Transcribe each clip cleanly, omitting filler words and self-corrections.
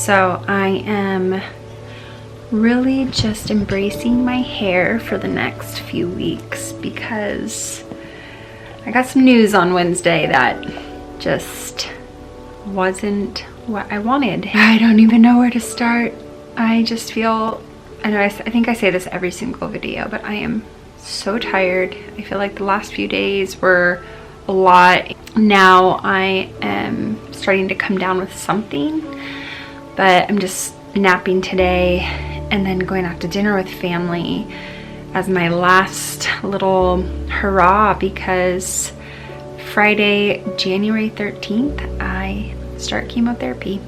So I am really just embracing my hair for the next few weeks because I got some news on Wednesday that just wasn't what I wanted. I don't even know where to start. I just feel, I know I think I say this every single video, but I am so tired. I feel like the last few days were a lot. Now I am starting to come down with something, but I'm just napping today and then going out to dinner with family as my last little hurrah, because Friday, January 13th, I start chemotherapy.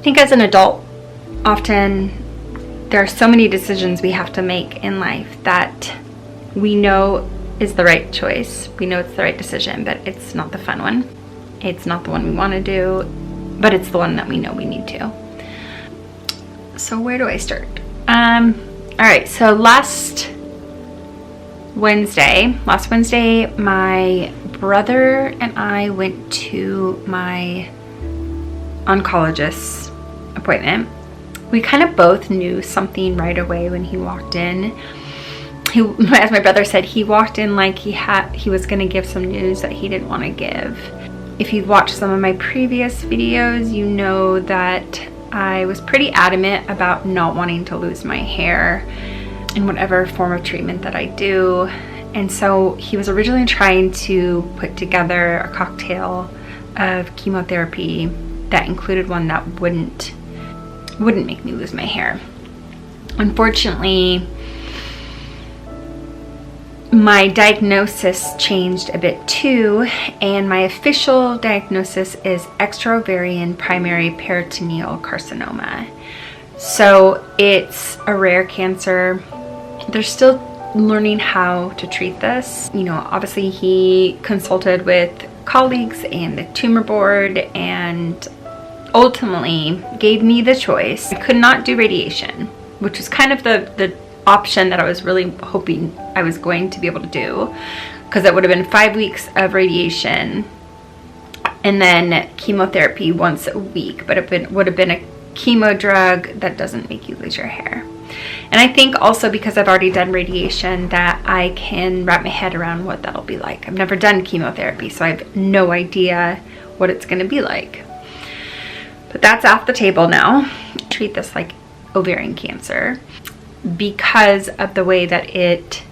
I think as an adult, often there are so many decisions we have to make in life that we know is the right choice. We know it's the right decision, but it's not the fun one. It's not the one we want to do, but it's the one that we know we need to. So where do I start? All right, so last Wednesday, my brother and I went to my oncologist's appointment. We kind of both knew something right away when he walked in. As my brother said, he walked in like he was going to give some news that he didn't want to give. If you've watched some of my previous videos, you know that I was pretty adamant about not wanting to lose my hair in whatever form of treatment that I do. And so he was originally trying to put together a cocktail of chemotherapy that included one that wouldn't make me lose my hair. Unfortunately, my diagnosis changed a bit too, and my official diagnosis is extraovarian primary peritoneal carcinoma. So it's a rare cancer. They're still learning how to treat this. You know, obviously he consulted with colleagues and the tumor board and ultimately gave me the choice. I could not do radiation, which was kind of the option that I was really hoping I was going to be able to do, because it would have been 5 weeks of radiation and then chemotherapy once a week, but it would have been a chemo drug that doesn't make you lose your hair. And I think also because I've already done radiation that I can wrap my head around what that'll be like. I've never done chemotherapy, so I have no idea what it's going to be like. But that's off the table now. I treat this like ovarian cancer because of the way that it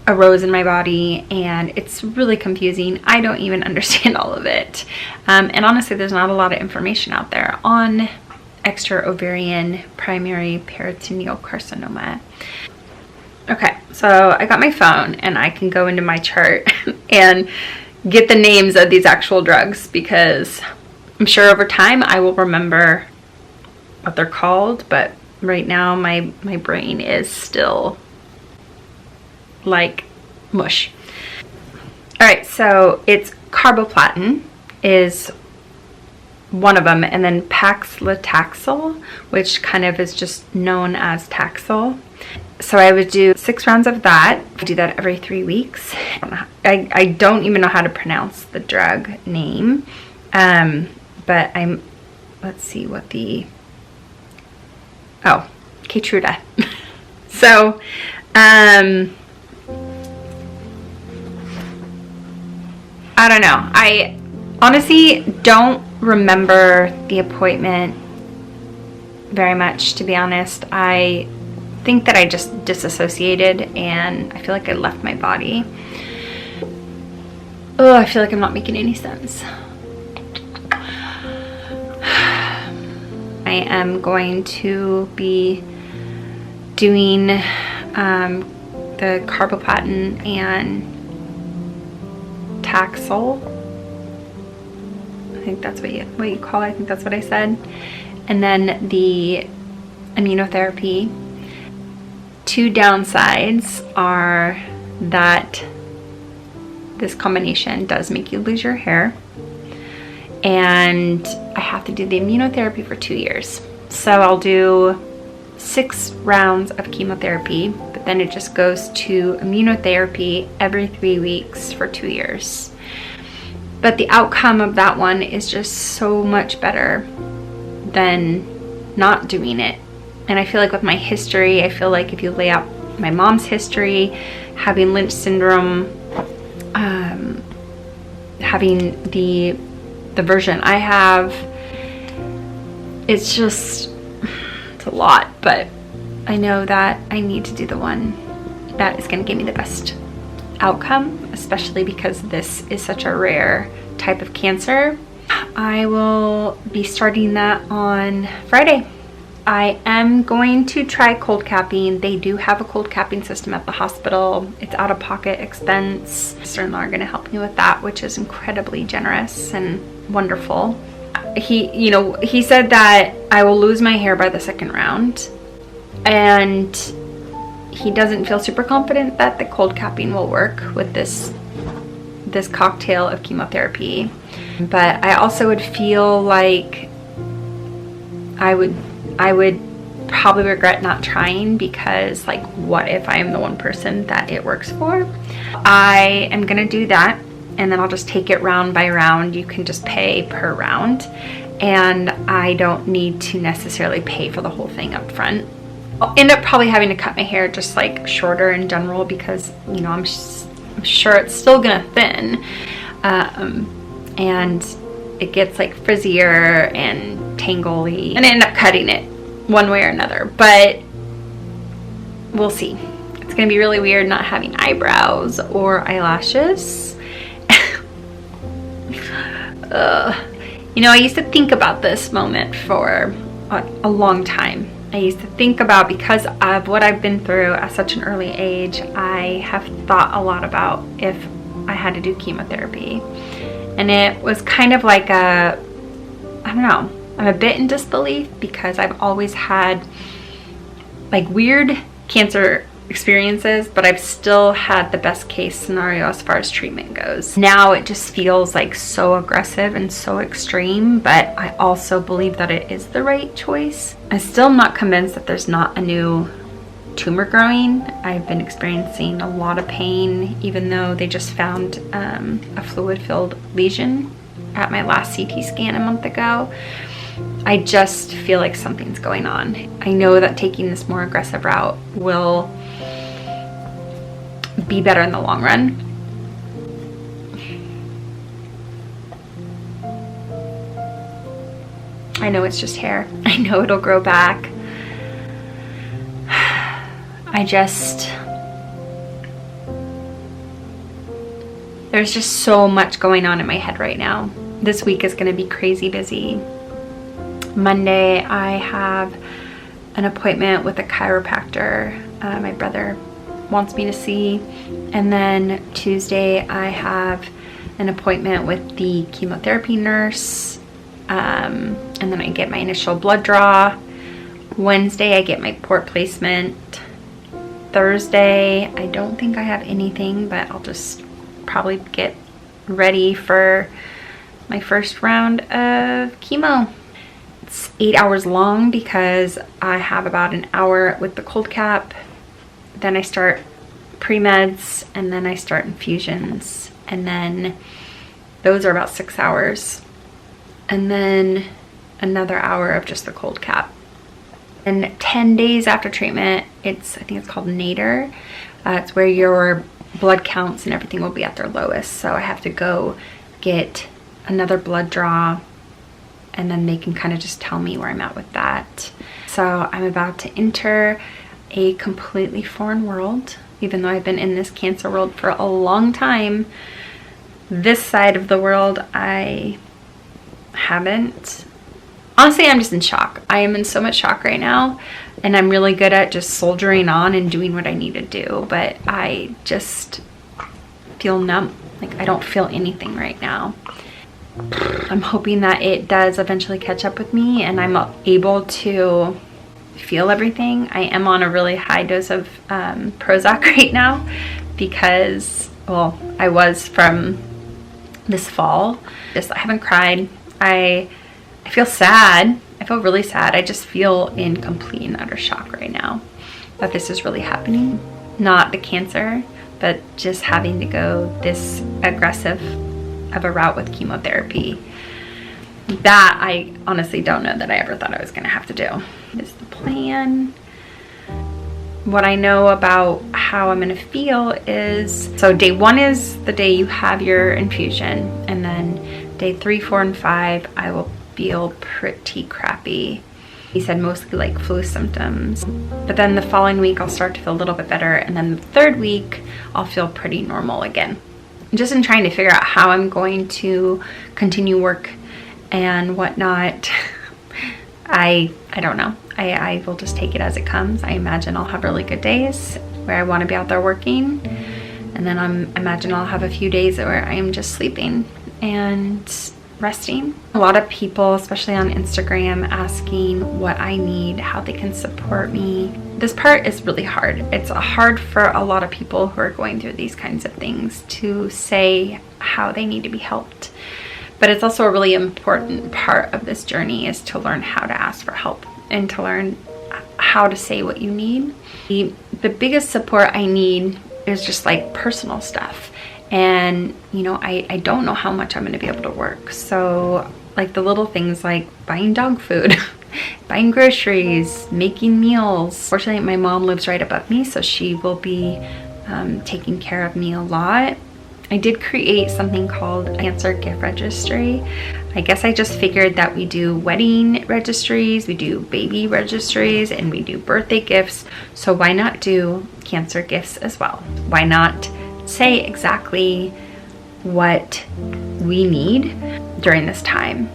arose in my body, and it's really confusing. I don't even understand all of it. And honestly, there's not a lot of information out there on extraovarian primary peritoneal carcinoma. Okay, so I got my phone and I can go into my chart and get the names of these actual drugs, because I'm sure over time I will remember what they're called, but right now my brain is still like mush. All right, so it's carboplatin is one of them, and then paclitaxel, which kind of is just known as Taxol. So I would do 6 rounds of that. I do that every 3 weeks. I don't even know how to pronounce the drug name, but let's see what the, Keytruda. So, I don't know. I honestly don't remember the appointment very much, to be honest. I think that I just disassociated and I feel like I left my body. Oh, I feel like I'm not making any sense. I am going to be doing the carboplatin and Taxol. I think that's what you call it. I think that's what I said. And then the immunotherapy. 2 downsides are that this combination does make you lose your hair, and I have to do the immunotherapy for 2 years. So I'll do 6 rounds of chemotherapy, but then it just goes to immunotherapy every 3 weeks for 2 years. But the outcome of that one is just so much better than not doing it. And I feel like with my history, I feel like if you lay out my mom's history, having Lynch syndrome, having the version I have, it's a lot, but I know that I need to do the one that is going to give me the best outcome, especially because this is such a rare type of cancer. I will be starting that on Friday. I am going to try cold capping. They do have a cold capping system at the hospital. It's out of pocket expense. Sister-in-law are going to help me with that, which is incredibly generous and wonderful. He said that I will lose my hair by the second round, and he doesn't feel super confident that the cold capping will work with this cocktail of chemotherapy. But I also would feel like I would probably regret not trying, because like, what if I am the one person that it works for? I am gonna do that, and then I'll just take it round by round. You can just pay per round, and I don't need to necessarily pay for the whole thing up front. I'll end up probably having to cut my hair just like shorter in general, because I'm sure it's still gonna thin, and it gets like frizzier and tangly, and I end up cutting it one way or another. But we'll see. It's gonna be really weird not having eyebrows or eyelashes. I used to think about this moment for a long time. I used to think about, because of what I've been through at such an early age, I have thought a lot about if I had to do chemotherapy. And it was kind of like I don't know, I'm a bit in disbelief, because I've always had like weird cancer experiences, but I've still had the best case scenario as far as treatment goes. Now it just feels like so aggressive and so extreme, but I also believe that it is the right choice. I'm still not convinced that there's not a new tumor growing. I've been experiencing a lot of pain, even though they just found a fluid-filled lesion at my last CT scan a month ago. I just feel like something's going on. I know that taking this more aggressive route will be better in the long run. I know it's just hair. I know it'll grow back. There's just so much going on in my head right now. This week is going to be crazy busy. Monday, I have an appointment with a chiropractor my brother wants me to see. And then Tuesday, I have an appointment with the chemotherapy nurse. And then I get my initial blood draw. Wednesday, I get my port placement. Thursday, I don't think I have anything, but I'll just probably get ready for my first round of chemo. It's 8 hours long, because I have about an hour with the cold cap. Then I start pre-meds, and then I start infusions. And then those are about 6 hours. And then another hour of just the cold cap. And 10 days after treatment, I think it's called nadir. It's where your blood counts and everything will be at their lowest. So I have to go get another blood draw, and then they can kind of just tell me where I'm at with that. So I'm about to enter a completely foreign world. Even though I've been in this cancer world for a long time, this side of the world I haven't. Honestly, I'm just in shock. I am in so much shock right now, and I'm really good at just soldiering on and doing what I need to do, but I just feel numb. Like, I don't feel anything right now. I'm hoping that it does eventually catch up with me and I'm able to feel everything. I am on a really high dose of Prozac right now, because, well, I was from this fall. I haven't cried. I feel sad. I feel really sad. I just feel in complete and utter shock right now that this is really happening. Not the cancer, but just having to go this aggressive of a route with chemotherapy. that I honestly don't know that I ever thought I was going to have to do. This is the plan. What I know about how I'm going to feel is, so day 1 is the day you have your infusion, and then day 3, 4, and 5 I will feel pretty crappy. He said mostly like flu symptoms, but then the following week I'll start to feel a little bit better, and then the 3rd week I'll feel pretty normal again. Just in trying to figure out how I'm going to continue work and whatnot, I don't know. I will just take it as it comes. I imagine I'll have really good days where I want to be out there working, and then I imagine I'll have a few days where I am just sleeping and resting. A lot of people, especially on Instagram, asking what I need, how they can support me. This part is really hard. It's hard for a lot of people who are going through these kinds of things to say how they need to be helped. But it's also a really important part of this journey, is to learn how to ask for help and to learn how to say what you need. The biggest support I need is just like personal stuff. And, you know, I don't know how much I'm going to be able to work. So like the little things like buying dog food, buying groceries, making meals. Fortunately, my mom lives right above me, so she will be taking care of me a lot. I did create something called a cancer gift registry. I guess I just figured that we do wedding registries, we do baby registries, and we do birthday gifts. So why not do cancer gifts as well? Why not say exactly what we need during this time?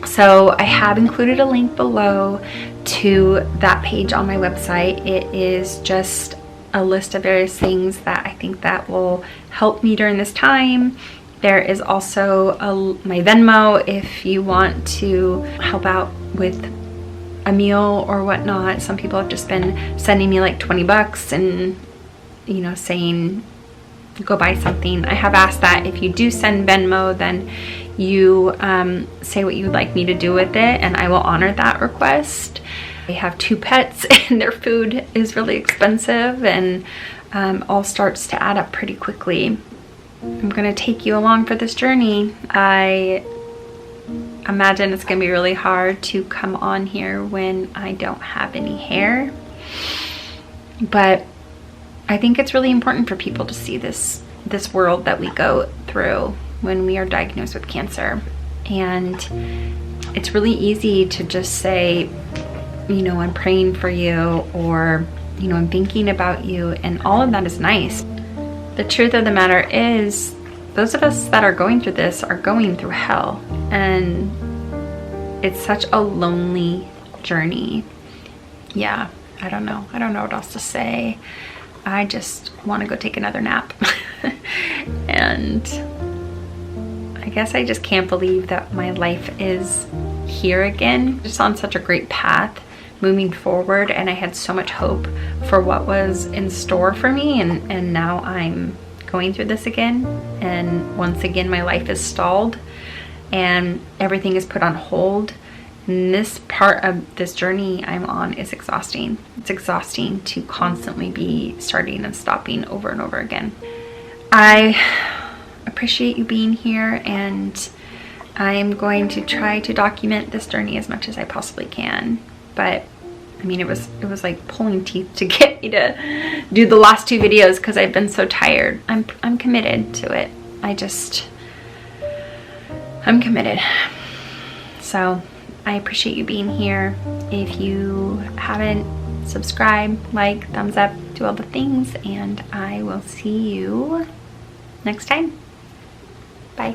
So I have included a link below to that page on my website. It is just a list of various things that I think that will help me during this time. There is also my Venmo if you want to help out with a meal or whatnot. Some people have just been sending me like 20 bucks and, you know, saying go buy something. I have asked that if you do send Venmo, then you say what you'd like me to do with it, and I will honor that request. I have 2 pets and their food is really expensive, and all starts to add up pretty quickly. I'm gonna take you along for this journey. I imagine it's gonna be really hard to come on here when I don't have any hair, but I think it's really important for people to see this world that we go through when we are diagnosed with cancer. And it's really easy to just say, you know, I'm praying for you, or, you know, I'm thinking about you, and all of that is nice. The truth of the matter is, those of us that are going through this are going through hell, and it's such a lonely journey. Yeah, I don't know what else to say. I just want to go take another nap. And I guess I just can't believe that my life is here again. Just on such a great path moving forward, and I had so much hope for what was in store for me, and now I'm going through this again, and once again my life is stalled and everything is put on hold. And this part of this journey I'm on is exhausting. It's exhausting to constantly be starting and stopping over and over again. I appreciate you being here, and I'm going to try to document this journey as much as I possibly can. But I mean, it was like pulling teeth to get me to do the last 2 videos because I've been so tired. I'm committed to it. I'm committed. So I appreciate you being here. If you haven't, subscribe, like, thumbs up, do all the things, and I will see you next time. Bye.